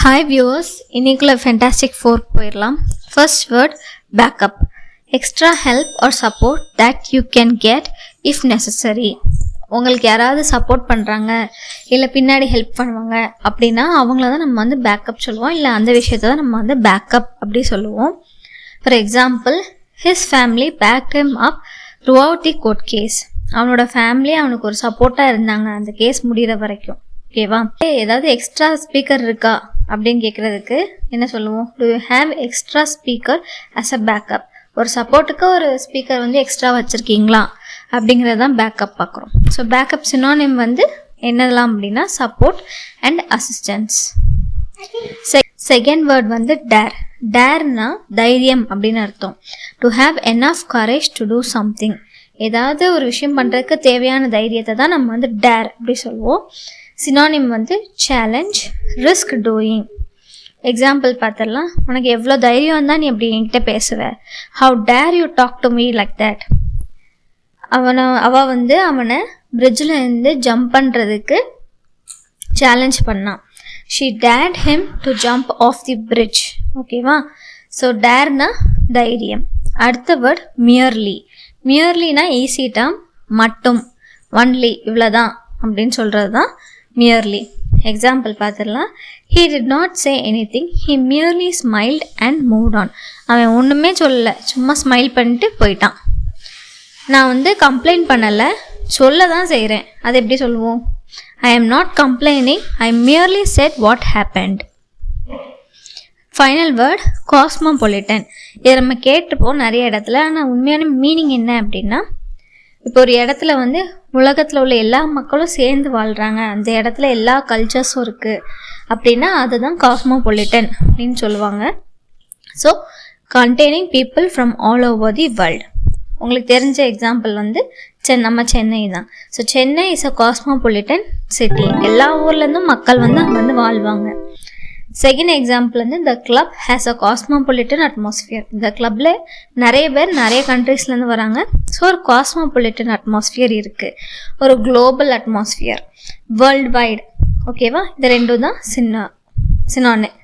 Hi viewers, இன்னைக்குள்ள Fantastic 4 போயிடலாம். First word backup. Extra help or support that you can get if necessary. உங்களுக்கு யாராவது support பண்ணுறாங்க இல்லை பின்னாடி ஹெல்ப் பண்ணுவாங்க அப்படின்னா அவங்கள தான் நம்ம வந்து பேக்கப் சொல்லுவோம், இல்லை அந்த விஷயத்தை தான் நம்ம வந்து பேக்கப் அப்படி சொல்லுவோம். For example, his family backed him up throughout the court case. அவனோட ஃபேமிலி அவனுக்கு ஒரு சப்போர்ட்டாக இருந்தாங்க அந்த கேஸ் முடிகிற வரைக்கும். ஓகேவா? ஏதாவது எக்ஸ்ட்ரா ஸ்பீக்கர் இருக்கா அப்படின்னு கேட்குறதுக்கு என்ன சொல்லுவோம்? To you have extra speaker as a backup. ஒரு சப்போர்ட்டுக்கு ஒரு ஸ்பீக்கர் வந்து எக்ஸ்ட்ரா வச்சுருக்கீங்களா அப்படிங்கிறது தான் பேக்கப் பார்க்குறோம். ஸோ பேக்கப் சினோனிம் வந்து என்னதெல்லாம் அப்படின்னா support and assistance. Second word வந்து டேர். டேர்னா தைரியம் அப்படின்னு அர்த்தம். To have enough courage to do something. ஏதாவது ஒரு விஷயம் பண்ணுறதுக்கு தேவையான தைரியத்தை தான் நம்ம வந்து டேர் அப்படி சொல்லுவோம். சினோனிம் வந்து சேலஞ்ச், ரிஸ்க் டூயிங். எக்ஸாம்பிள் பார்த்துடலாம். உனக்கு எவ்வளோ தைரியம் தான் நீ அப்படி என்கிட்ட பேசுவ. How dare you talk to me like that. அவள் வந்து அவனை பிரிட்ஜில் இருந்து ஜம்ப் பண்ணுறதுக்கு சேலஞ்ச் பண்ணான். She dared him to jump off the bridge. ஓகேவா? ஸோ டேர்னா தைரியம். அடுத்த வேர்ட் மியர்லி. மியர்லினா ஈஸி டேர்ம், மட்டும், ஒன்லி, இவ்வளோதான் அப்படின்னு சொல்கிறது தான் மியர்லி. எக்ஸாம்பிள் பார்த்துடலாம். He did not say anything. He merely smiled and moved on. அவன் ஒன்றுமே சொல்லலை, சும்மா ஸ்மைல் பண்ணிட்டு போயிட்டான். நான் வந்து கம்ப்ளைண்ட் பண்ணலை, சொல்ல தான் செய்கிறேன். அது எப்படி சொல்லுவோம்? I am not complaining. I merely said what happened. Final word cosmopolitan. இதை நம்ம கேட்டுப்போம் நிறைய இடத்துல. ஆனால் உண்மையான மீனிங் என்ன அப்படின்னா, இப்போ ஒரு இடத்துல வந்து உலகத்தில் உள்ள எல்லா மக்களும் சேர்ந்து வாழ்கிறாங்க, அந்த இடத்துல எல்லா கல்ச்சர்ஸும் இருக்குது அப்படின்னா அதுதான் காஸ்மோபாலிட்டன் அப்படின்னு சொல்லுவாங்க. So containing people from all over the world. உங்களுக்கு தெரிஞ்ச எக்ஸாம்பிள் வந்து நம்ம சென்னை தான். So Chennai is a cosmopolitan city. எல்லா ஊர்லேருந்தும் மக்கள் வந்து அங்கே வந்து வாழ்வாங்க. செகண்ட் எக்ஸாம்பிள் வந்து the club has a cosmopolitan atmosphere. இந்த கிளப்பில் நிறைய பேர் நிறைய கண்ட்ரீஸ்லேருந்து வராங்க. ஸோ ஒரு காஸ்மோபாலிட்டன் அட்மாஸ்ஃபியர் இருக்குது, ஒரு குளோபல் அட்மாஸ்ஃபியர், வேர்ல்டு வைடு. ஓகேவா? இந்த ரெண்டும் தான் சினோனிம்.